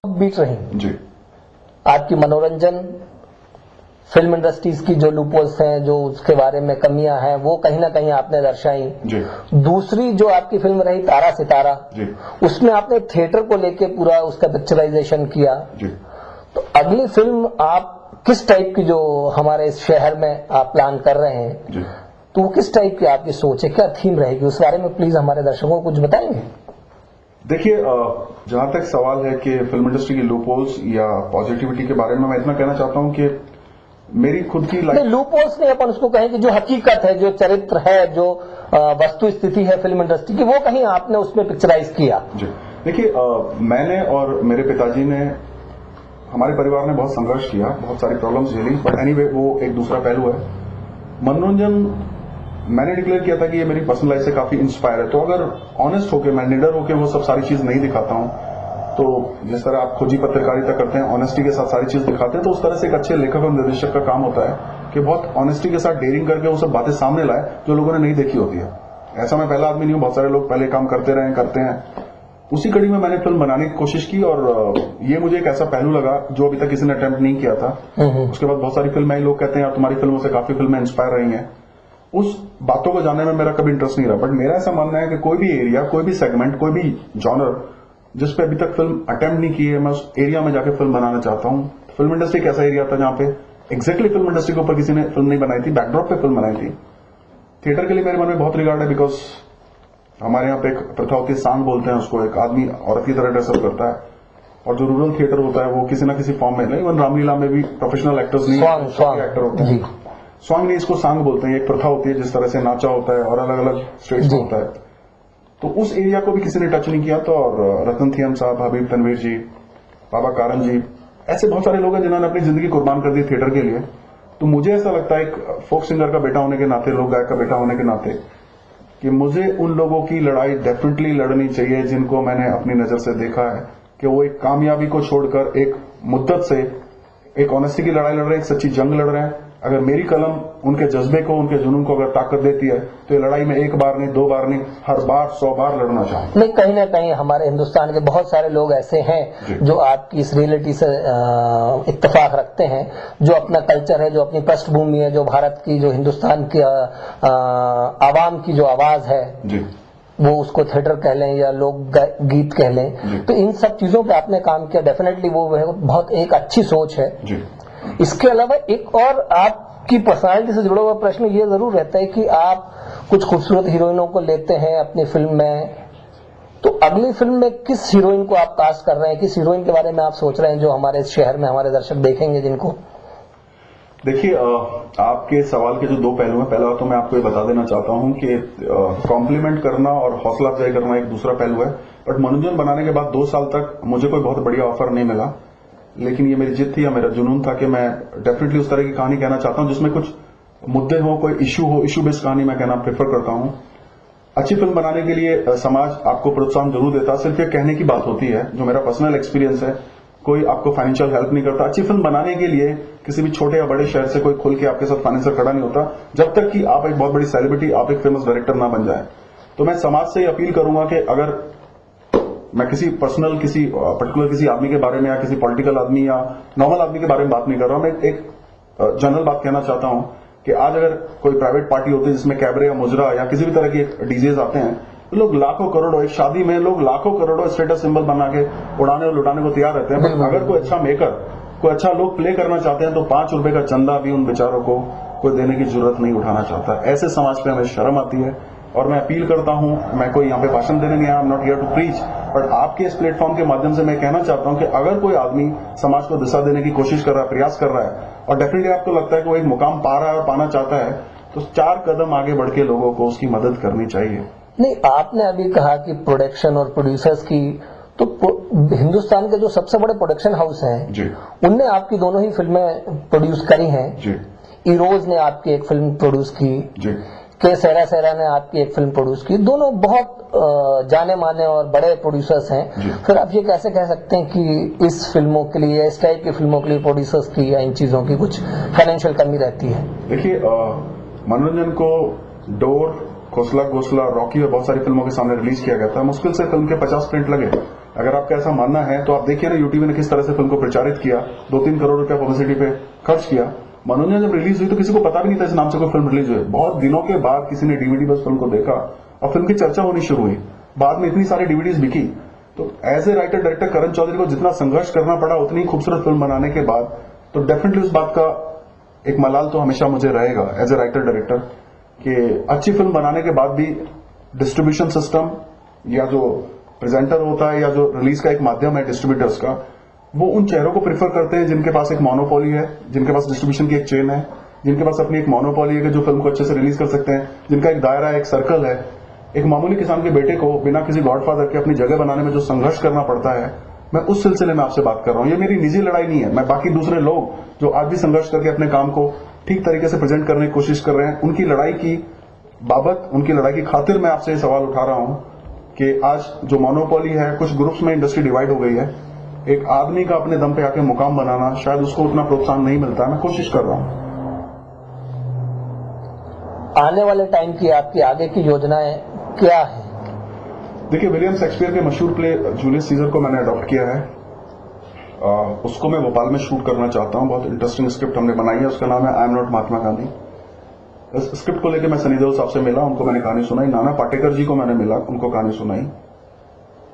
Beat रही जी आपकी मनोरंजन फिल्म इंडस्ट्रीज की जो लूपहोल्स हैं, जो उसके बारे में कमियां हैं, वो कहीं ना कहीं आपने दर्शाई। जी दूसरी जो आपकी फिल्म रही तारा सितारा, जी उसमें आपने थिएटर को लेके पूरा उसका पिक्चराइजेशन किया। जी तो अगली फिल्म आप किस टाइप की जो हमारे इस शहर में आप प्लान कर रहे हैं, जी तो वो किस टाइप की आपकी सोच है, क्या थीम रहेगी, उस बारे में प्लीज हमारे दर्शकों को कुछ बताएंगे। देखिए, जहां तक सवाल है कि फिल्म इंडस्ट्री की लूपहोल्स या पॉजिटिविटी के बारे में, मैं इतना कहना चाहता हूं कि मेरी खुद की लाइफ लूपहोल्स नहीं, अपन उसको कहें कि जो हकीकत है, जो चरित्र है, जो वस्तु स्थिति है फिल्म इंडस्ट्री की, वो कहीं आपने उसमें पिक्चराइज किया। जी देखिए, मैंने और मेरे पिताजी ने, हमारे परिवार ने बहुत संघर्ष किया, बहुत सारी प्रॉब्लम्स झेली, बट एनीवे वो एक दूसरा पहलू है। मनोरंजन मैंने डिक्लेयर किया था कि ये मेरी पर्सनल लाइफ से काफी इंस्पायर है, तो अगर ऑनेस्ट होकर, मैं निडर होकर वो सब सारी चीज नहीं दिखाता हूं, तो जिस तरह आप खोजी पत्रकारिता करते हैं, ऑनेस्टी के साथ सारी चीज दिखाते हैं, तो उस तरह से एक अच्छे लेखक और निर्देशक का काम होता है कि बहुत ऑनेस्टी के साथ डेयरिंग करके वो सब बातें सामने लाए जो लोगों ने नहीं देखी होती है। ऐसा मैं पहला आदमी नहीं हूं, बहुत सारे लोग पहले काम करते रहे, करते हैं। उसी कड़ी में मैंने फिल्म बनाने की कोशिश की, और ये मुझे एक ऐसा पहलू लगा जो अभी तक किसी ने अटेम्प्ट नहीं किया था। उसके बाद बहुत सारी फिल्में आई, लोग कहते हैं यार तुम्हारी फिल्मों से काफी फिल्में इंस्पायर रही हैं। उस बातों को जानने में मेरा कभी इंटरेस्ट नहीं रहा, बट मेरा ऐसा मानना है कि कोई भी एरिया, कोई भी सेगमेंट, कोई भी जॉनर जिस पे अभी तक फिल्म अटेम्प्ट नहीं की है, मैं उस एरिया में जाके फिल्म बनाना चाहता हूं। फिल्म इंडस्ट्री एक ऐसा एरिया था जहां पे एग्जैक्टली फिल्म इंडस्ट्री के ऊपर किसी ने फिल्म नहीं बनाई थी, बैकड्रॉप पे फिल्म बनाई थी। थिएटर के लिए मेरे मन में बहुत रिगार्ड है, बिकॉज हमारे यहाँ पे एक प्रथा होती है, सांग बोलते हैं उसको, एक आदमी औरत की तरह ड्रेसअप करता है, और जो रूरल थिएटर होता है वो किसी ना किसी फॉर्म में, नहीं, इवन रामलीला में भी प्रोफेशनल एक्टर्स नहीं, एक्टर होते हैं, सॉन्ग नहीं, इसको सांग बोलते हैं। एक प्रथा होती है जिस तरह से नाचा होता है और अलग अलग स्टेट्स में होता है, तो उस एरिया को भी किसी ने टच नहीं किया। तो और रतन थियम साहब, हबीब तनवीर जी, बाबा कारण जी, ऐसे बहुत सारे लोग हैं जिन्होंने अपनी जिंदगी कुर्बान कर दी थिएटर के लिए। तो मुझे ऐसा लगता है, एक फोक सिंगर का बेटा होने के नाते, लोक गायक का बेटा होने के नाते, कि मुझे उन लोगों की लड़ाई डेफिनेटली लड़नी चाहिए जिनको मैंने अपनी नजर से देखा है कि वो एक कामयाबी को छोड़कर एक मुद्दत से एक ऑनेस्टी की लड़ाई लड़ रहे हैं, एक सच्ची जंग लड़ रहे हैं। अगर मेरी कलम उनके जज्बे को, उनके जुनून को अगर ताकत देती है, तो ये लड़ाई में एक बार नहीं, दो बार नहीं, हर बार 100 बार लड़ना चाहूंगा। नहीं, कहीं ना कहीं हमारे हिंदुस्तान के बहुत सारे लोग ऐसे हैं जो आपकी इस रियलिटी से इत्तेफाक रखते हैं, जो अपना कल्चर है, जो अपनी पृष्ठभूमि है, जो भारत की, जो हिंदुस्तान की आवाम की जो आवाज है जी, वो उसको थिएटर कह लें या लोक गीत कह लें, तो इन सब चीजों पे आपने काम किया। डेफिनेटली वो बहुत एक अच्छी सोच है जी। इसके अलावा एक और आपकी पर्सनालिटी से जुड़ा हुआ प्रश्न ये जरूर रहता है कि आप कुछ खूबसूरत हीरोइनों को लेते हैं अपनी फिल्म में, तो अगली फिल्म में किस हीरोइन को आप कास्ट कर रहे हैं, किस हीरोइन के बारे में आप सोच रहे हैं जो हमारे इस शहर में हमारे दर्शक देखेंगे जिनको। देखिए, आपके सवाल के जो दो पहलू हैं, पहला तो मैं आपको ये बता देना चाहता हूं कि कॉम्प्लीमेंट करना और हौसला अफजाई करना एक दूसरा पहलू है। बट मनोरंजन बनाने के बाद 2 साल तक मुझे कोई बहुत बढ़िया ऑफर नहीं मिला, लेकिन ये मेरी जिद थी या मेरा जुनून था कि मैं डेफिनेटली उस तरह की कहानी कहना चाहता हूं जिसमें कुछ मुद्दे हो, कोई इश्यू हो, इश्यू बेस्ड कहानी मैं कहना प्रेफर करता हूं। अच्छी फिल्म बनाने के लिए समाज आपको प्रोत्साहन जरूर देता, सिर्फ ये कहने की बात होती है, जो मेरा पर्सनल एक्सपीरियंस है, कोई आपको फाइनेंशियल हेल्प नहीं करता। अच्छी फिल्म बनाने के लिए किसी भी छोटे या बड़े शहर से कोई खुल के आपके साथ फाइनेंसर खड़ा नहीं होता, जब तक कि आप एक बहुत बड़ी सेलिब्रिटी, आप एक फेमस डायरेक्टर ना बन जाए। तो मैं समाज से अपील करूंगा कि अगर मैं किसी पर्सनल, किसी पर्टिकुलर किसी आदमी के बारे में या किसी पॉलिटिकल आदमी या नॉर्मल आदमी के बारे में बात नहीं कर रहा हूं, मैं एक जनरल बात कहना चाहता हूं कि आज अगर कोई प्राइवेट पार्टी होती है जिसमें कैबरे या मुजरा या किसी भी तरह के डीजेज आते हैं, तो लोग लाखों करोड़ों, एक शादी में लोग लाखों करोड़ों स्टेटस सिंबल बना के उड़ाने और लुटाने को तैयार रहते हैं। बट अगर कोई अच्छा मेकर, कोई अच्छा लोग प्ले करना चाहते हैं, तो 5 रुपए का चंदा भी उन बेचारों को कोई देने की जरूरत नहीं उठाना चाहता। ऐसे समाज पे हमें शर्म आती है, और मैं अपील करता हूं, मैं कोई यहाँ पे भाषण देने नहीं आया, I am not here to preach, but आपके इस प्लेटफॉर्म के माध्यम से मैं कहना चाहता हूं कि अगर कोई आदमी समाज को दिशा देने की कोशिश कर रहा है, प्रयास कर रहा है, और डेफिनेटली आपको लगता है कि वो एक मुकाम पा रहा है और पाना चाहता है, तो 4 कदम आगे बढ़ के लोगों को उसकी मदद करनी चाहिए। नहीं, आपने अभी कहा कि प्रोडक्शन और प्रोड्यूसर्स की, तो हिंदुस्तान के जो सबसे बड़े प्रोडक्शन हाउस हैं जी, उनने आपकी दोनों ही फिल्में प्रोड्यूस करी हैं जी। इरोज ने आपकी एक फिल्म प्रोड्यूस की जी, के सहरा सहरा ने आपकी एक फिल्म प्रोड्यूस की, दोनों बहुत जाने माने और बड़े प्रोड्यूसर्स हैं। फिर आप ये कैसे कह सकते हैं कि इस फिल्मों के लिए, इस टाइप की फिल्मों के लिए प्रोड्यूसर्स की या इन चीजों की कुछ फाइनेंशियल कमी रहती है? देखिए, मनोरंजन को डोर, खोसला घोसला, रॉकी और बहुत सारी फिल्मों के सामने रिलीज किया गया था। मुश्किल से फिल्म के 50 प्रिंट लगे। अगर आपका ऐसा मानना है तो आप देखिए ना यूटीवी ने किस तरह से फिल्म को प्रचारित किया, 2-3 करोड़ रुपया पब्लिसिटी पे खर्च किया। मनोरंजन जब रिलीज हुई तो किसी को पता भी नहीं था इस नाम से कोई फिल्म रिलीज हुई। बहुत दिनों के बाद किसी ने डीवीडी बस फिल्म को देखा और फिल्म की चर्चा होनी शुरू हुई। बाद में इतनी सारी डीवीडीज बिकी। तो एज ए राइटर डायरेक्टर करण चौधरी को जितना संघर्ष करना पड़ा उतनी खूबसूरत फिल्म बनाने के बाद, तो डेफिनेटली उस बात का एक मलाल तो हमेशा मुझे रहेगा एज ए राइटर डायरेक्टर कि अच्छी फिल्म बनाने के बाद भी डिस्ट्रीब्यूशन सिस्टम या जो प्रेजेंटर होता है या जो रिलीज का एक माध्यम है डिस्ट्रीब्यूटर्स का, वो उन चेहरों को प्रेफर करते हैं जिनके पास एक मोनोपोली है, जिनके पास डिस्ट्रीब्यूशन की एक चेन है, जिनके पास अपनी एक मोनोपोली है कि जो फिल्म को अच्छे से रिलीज कर सकते हैं, जिनका एक दायरा है, एक सर्कल है। एक मामूली किसान के बेटे को बिना किसी गॉडफादर के अपनी जगह बनाने में जो संघर्ष करना पड़ता है, मैं उस सिलसिले में आपसे बात कर रहा हूं। ये मेरी निजी लड़ाई नहीं है। मैं बाकी दूसरे लोग जो आज भी संघर्ष करके अपने काम को ठीक तरीके से प्रेजेंट करने की कोशिश कर रहे हैं, उनकी लड़ाई की बाबत, उनकी लड़ाई की खातिर मैं आपसे ये सवाल उठा रहा हूं कि आज जो मोनोपोली है, कुछ ग्रुप्स में इंडस्ट्री डिवाइड हो गई है। एक आदमी का अपने दम पे आके मुकाम बनाना शायद उसको उतना प्रोत्साहन नहीं मिलता है। मैं कोशिश कर रहा हूं। आने वाले टाइम की आपकी आगे की योजनाएं क्या है? देखिए, विलियम शेक्सपियर के मशहूर प्ले जूलियस सीजर को मैंने अडॉप्ट किया है। उसको मैं भोपाल में शूट करना चाहता हूं। बहुत इंटरेस्टिंग स्क्रिप्ट हमने बनाई है, उसका नाम है आई एम नॉट महात्मा गांधी। इस स्क्रिप्ट को लेकर मैं सनी देओल साहब से मिला, उनको मैंने कहानी सुनाई। नाना पाटेकर जी को मैंने मिला, उनको कहानी सुनाई।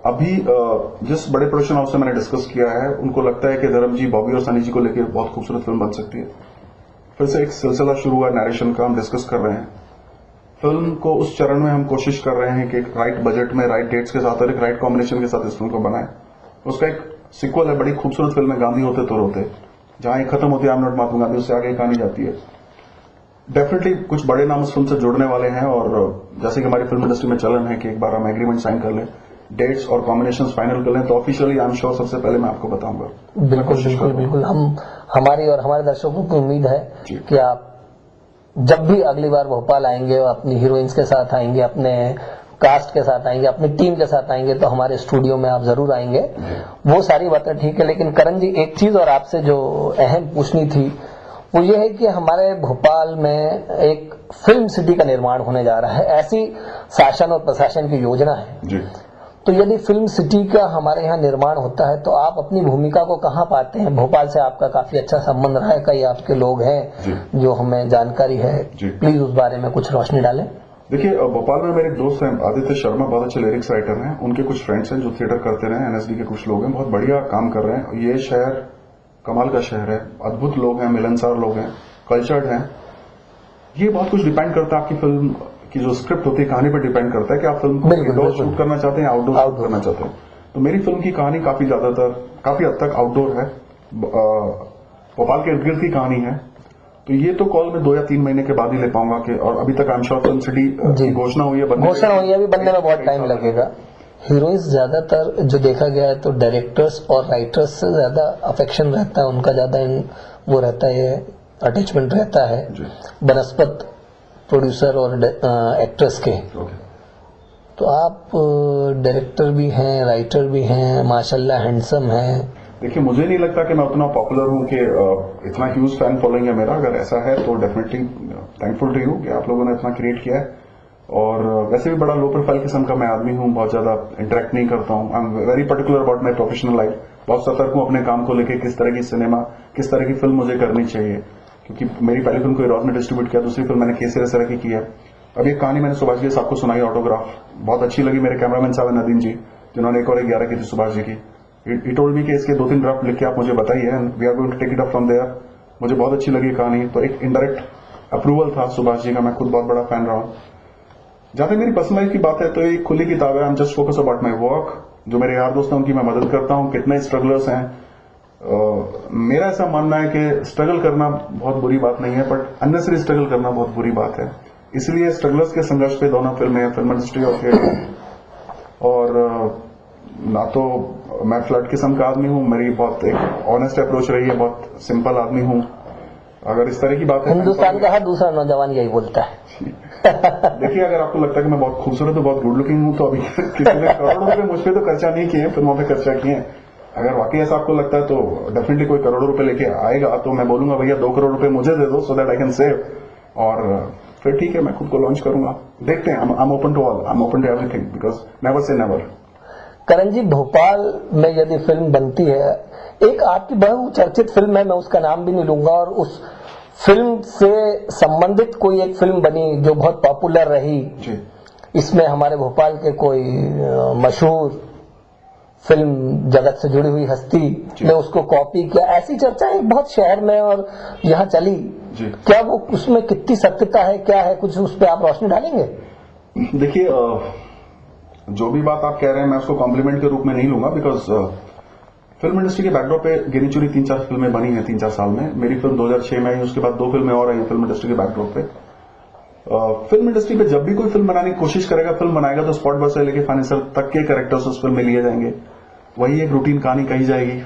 अभी जिस बड़े प्रोडक्शन हाउस से मैंने डिस्कस किया है, उनको लगता है कि धर्म जी, बॉबी और सनी जी को लेकर बहुत खूबसूरत फिल्म बन सकती है। फिर से एक सिलसिला शुरू हुआ नरेशन का, हम डिस्कस कर रहे हैं। फिल्म को उस चरण में हम कोशिश कर रहे हैं कि एक राइट बजट में, राइट डेट्स के साथ और एक राइट कॉम्बिनेशन के साथ इस फिल्म को बनाए। उसका एक सिक्वल है, बड़ी खूबसूरत फिल्म है, गांधी होते तो रोते, जहां ये खत्म होती है आई एम नॉट महात्मा गांधी, उससे आगे कहानी जाती है। डेफिनेटली कुछ बड़े नाम उस फिल्म से जुड़ने वाले हैं और जैसे कि हमारी फिल्म इंडस्ट्री में चलन है कि एक बार हम एग्रीमेंट साइन कर लें, डेट्स और कॉम्बिनेशंस फाइनल कर लें, तो ऑफिशियली आई एम श्योर सबसे पहले मैं आपको बताऊंगा। बिल्कुल बिल्कुल बिल्कुल। हमारी और हमारे दर्शकों को उम्मीद है कि आप जब भी अगली बार भोपाल आएंगे और अपनी हीरोइंस के साथ आएंगे, अपने कास्ट के साथ आएंगे, अपनी टीम के साथ आएंगे, तो हमारे स्टूडियो में आप जरूर आएंगे। वो सारी बातें ठीक है, लेकिन करण जी एक चीज और आपसे जो अहम पूछनी थी वो ये है कि हमारे भोपाल में एक फिल्म सिटी का निर्माण होने जा रहा है, ऐसी शासन और प्रशासन की योजना है जी। तो यदि फिल्म सिटी का हमारे यहाँ निर्माण होता है तो आप अपनी भूमिका को कहाँ पाते हैं? भोपाल से आपका काफी अच्छा संबंध रहा है, कई आपके लोग हैं जो हमें जानकारी है, प्लीज उस बारे में कुछ रोशनी डालें। देखिए, भोपाल में मेरे दोस्त हैं आदित्य शर्मा, बहुत अच्छे लिरिक्स राइटर हैं। उनके कुछ फ्रेंड्स हैं जो थिएटर करते रहे, एनएसडी के कुछ लोग हैं, बहुत बढ़िया काम कर रहे हैं। ये शहर कमाल का शहर है, अद्भुत लोग हैं, मिलनसार लोग हैं, कल्चर्ड हैं। ये बहुत कुछ डिपेंड करता है आपकी फिल्म की जो स्क्रिप्ट होती है, कहानी पर डिपेंड करता है कि आप फिल्म को इंडोर शूट करना चाहते हैं, आउटडोर शूट करना चाहते हैं। तो मेरी फिल्म की कहानी काफी हद तक आउटडोर है, भोपाल के इर्द गिर्द की कहानी है। तो ये तो कॉल मैं 2 या 3 महीने के बाद ही ले पाऊंगा कि, और अभी तक I am sure film city की घोषणा हुई है, अभी बनने में बहुत टाइम लगेगा। हीरोइंस ज्यादातर जो देखा गया है तो डायरेक्टर्स और राइटर्स से ज्यादा अफेक्शन रहता है, उनका ज्यादा वो रहता है, अटैचमेंट रहता है बनस्पत प्रोड्यूसर और एक्ट्रेस के। तो आप डायरेक्टर भी हैं, राइटर भी हैं, माशाल्लाह हैंडसम हैं। देखिए, मुझे नहीं लगता कि मैं उतना पॉपुलर हूं कि इतना ह्यूज फैन फॉलोइंग है मेरा। अगर ऐसा है तो डेफिनेटली थैंकफुल टू यू कि आप लोगों ने इतना क्रिएट किया है। और वैसे भी बड़ा लो प्रोफाइल किस्म का मैं आदमी हूं, बहुत ज्यादा इंटरेक्ट नहीं करता हूं। आई am very particular about my professional life. बहुत सतर्क हूं अपने काम को लेकर, किस तरह की सिनेमा, किस तरह की फिल्म मुझे करनी चाहिए। क्योंकि मेरी पहली फिल्म को इरॉज ने डिस्ट्रीब्यूट किया, दूसरी फिल्म मैंने केसर सर की है। अब एक कहानी मैंने सुभाष जी साहब को सुनाई, ऑटोग्राफ, बहुत अच्छी लगी। मेरे कैमरामैन साहब नदीम जी, जिन्होंने एक और 11 की थी सुभाष जी की। ही टोल्ड मी कि इसके 2-3 ड्राफ्ट लिख के आप मुझे बताइए, and we are going to take it up from there. मुझे बहुत अच्छी लगी कहानी, तो एक इनडायरेक्ट अप्रूवल था सुभाष जी का। मैं खुद बहुत बड़ा फैन रहा हूं। जहां तक मेरी पर्सनल लाइफ की बात है तो एक खुली किताब है, I am just focus about my work. जो मेरे यार दोस्त हैं उनकी मैं मदद करता हूं, कितने स्ट्रगलर्स हैं। मेरा ऐसा मानना है कि स्ट्रगल करना बहुत बुरी बात नहीं है, बट अननेसेसरी स्ट्रगल करना बहुत बुरी बात है। इसलिए स्ट्रगलर्स के संघर्ष पे दोनों फिल्में हैं, फिल्म इंडस्ट्री और थिएटर। और ना तो मैं फ्लड किस्म का आदमी हूं, मेरी बहुत एक ऑनेस्ट अप्रोच रही है, बहुत सिंपल आदमी हूं। अगर इस तरह की बात है, हिंदुस्तान का हर दूसरा नौजवान यही बोलता है। देखिए, अगर आपको लगता है कि मैं बहुत खूबसूरत और बहुत गुड लुकिंग हूं, तो अभी किसी ने करोड़ों रुपए मुझ पर तो खर्चा नहीं किए, फिल्मों पे खर्चा किए। अगर वाकई ऐसा आपको लगता है तो डेफिनेटली कोई करोड़ों रुपए लेके आएगा तो मैं बोलूंगा भैया 2 करोड़ रुपए मुझे दे दो, so that I can save. और फिर ठीक है, मैं खुद को लॉन्च करूंगा। देखते हैं, I am open to all, I am open to everything, because never say never. Karan ji, Bhopal में यदि फिल्म बनती है, एक आपकी बहुचर्चित फिल्म है, मैं उसका नाम भी नहीं लूंगा, और उस फिल्म से संबंधित कोई एक फिल्म बनी जो बहुत पॉपुलर रही जी। इसमें हमारे भोपाल के कोई मशहूर फिल्म जगत से जुड़ी हुई हस्ती ने उसको कॉपी किया, ऐसी चर्चाएं बहुत शहर में और यहाँ चली जी। क्या वो उसमें कितनी सत्यता है, क्या है, कुछ उस पर आप रोशनी डालेंगे? देखिए, जो भी बात आप कह रहे हैं मैं उसको कॉम्प्लीमेंट के रूप में नहीं लूंगा, बिकॉज फिल्म इंडस्ट्री के बैकड्रॉप पे गिनी चुनी 3-4 फिल्में बनी हैं 3-4 साल में। मेरी फिल्म 2006 में आई, उसके बाद 2 फिल्में और आई हैं फिल्म इंडस्ट्री के बैकड्रॉप पे। फिल्म इंडस्ट्री पे जब भी कोई फिल्म बनाने की कोशिश करेगा, फिल्म बनाएगा, तो स्पॉट बस से लेके फाइनेंशियल तक के कैरेक्टर्स उस फिल्म में लिए जाएंगे, वही एक रूटीन कहानी कही जाएगी।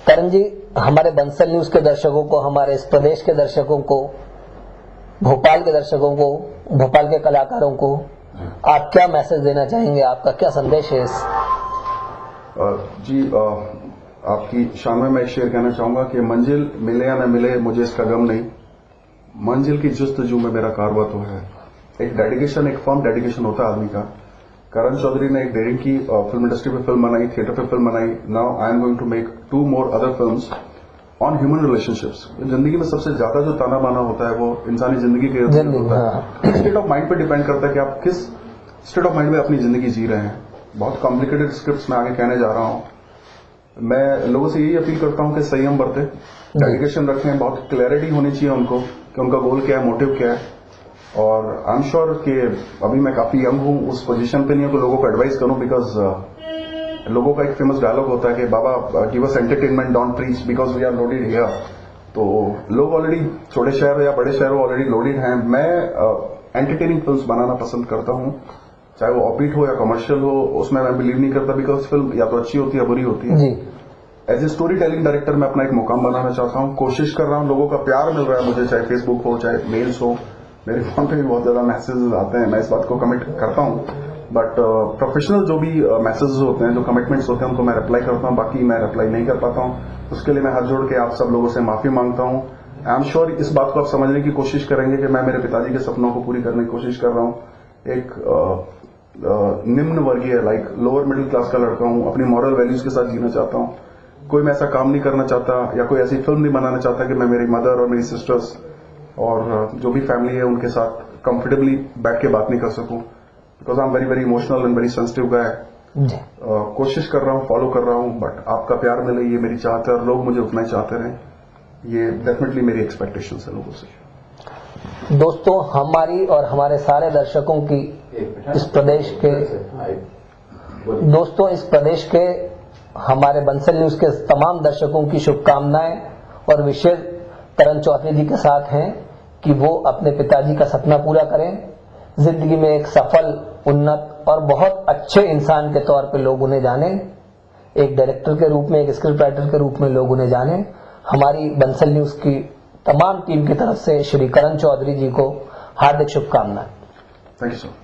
करण जी, हमारे बंसल न्यूज के दर्शकों को, हमारे इस प्रदेश के दर्शकों को, भोपाल के दर्शकों को, भोपाल के कलाकारों को आप क्या मैसेज देना चाहेंगे? आपका क्या संदेश है इस जी, आपकी शान में मैं एक शेर कहना चाहूंगा कि मंजिल मिले या न मिले मुझे इसका गम नहीं, मंजिल की जस्तजू में मेरा कारवा तो है। एक डेडिकेशन, एक फर्म डेडिकेशन होता है आदमी का। करण चौधरी ने एक डेयरिंग की, फिल्म इंडस्ट्री पे फिल्म बनाई, थिएटर पे फिल्म बनाई। Now I am going to make 2 more other films on human relationships. जिंदगी में सबसे ज्यादा जो ताना बाना होता है वो इंसानी जिंदगी के होता है। स्टेट ऑफ माइंड पे डिपेंड करता है कि आप किस स्टेट ऑफ माइंड में अपनी जिंदगी जी रहे हैं। बहुत कॉम्प्लिकेटेड स्क्रिप्ट में आगे कहने जा रहा हूं। मैं लोगों से यही अपील करता हूं कि संयम बरतें, डेडिकेशन रखें, बहुत क्लैरिटी होनी चाहिए उनको कि उनका गोल क्या है, मोटिव क्या है। और आई एम श्योर कि अभी मैं काफी यंग हूं, उस पोजीशन पे नहीं हूं तो लोगों को एडवाइस करूं, बिकॉज लोगों का एक फेमस डायलॉग होता है कि बाबा give us entertainment, don't preach because we are loaded here. तो लोग ऑलरेडी छोटे शहर या बड़े शहर ऑलरेडी लोडेड हैं। मैं एंटरटेनिंग फिल्म्स बनाना पसंद करता हूं, चाहे वो ऑपबीट हो या कमर्शियल हो, उसमें मैं बिलीव नहीं करता, बिकॉज फिल्म या तो अच्छी होती है या बुरी होती है। As a story telling director मैं अपना एक मुकाम बनाना चाहता हूं, कोशिश कर रहा हूं, लोगों का प्यार मिल रहा है मुझे, चाहे फेसबुक हो चाहे मेल्स हो, मेरे फोन पे भी बहुत ज्यादा मैसेजेस आते हैं, मैं इस बात को कमिट करता हूं। बट प्रोफेशनल जो भी मैसेजेस होते हैं, जो कमिटमेंट्स होते हैं, उनको मैं रिप्लाई करता हूं, बाकी मैं रिप्लाई नहीं कर पाता हूं। उसके लिए मैं हाथ जोड़ के आप सब लोगों से माफी मांगता हूं। आई एम श्योर इस बात को आप समझने की कोशिश करेंगे कि मैं मेरे पिताजी के सपनों को पूरी करने की कोशिश कर रहा हूं। एक निम्न वर्गीय, लाइक लोअर मिडिल क्लास का लड़का हूं, अपनी मॉरल वैल्यूज के साथ जीना चाहता हूं। कोई मैं ऐसा काम नहीं करना चाहता या कोई ऐसी फिल्म नहीं बनाना चाहता कि मैं मेरी मदर और मेरी सिस्टर्स और जो भी फैमिली है उनके साथ कंफर्टेबली बैठ के बात नहीं कर सकूं, because I am very very emotional and very sensitive guy. कोशिश कर रहा हूं, फॉलो कर रहा हूं, बट आपका प्यार मिले ये मेरी चाहत है और लोग मुझे उतना ही चाहते रहें, ये डेफिनेटली मेरी एक्सपेक्टेशन है लोगों से। दोस्तों, हमारी और हमारे सारे दर्शकों की इस प्रदेश के हमारे बंसल न्यूज के तमाम दर्शकों की शुभकामनाएं और विशेष करण चौधरी जी के साथ हैं कि वो अपने पिताजी का सपना पूरा करें, जिंदगी में एक सफल, उन्नत और बहुत अच्छे इंसान के तौर पे लोग उन्हें जाने, एक डायरेक्टर के रूप में, एक स्क्रिप्ट राइटर के रूप में लोग उन्हें जाने। हमारी बंसल न्यूज की तमाम टीम की तरफ से श्री करण चौधरी जी को हार्दिक शुभकामनाएं। Thank you sir.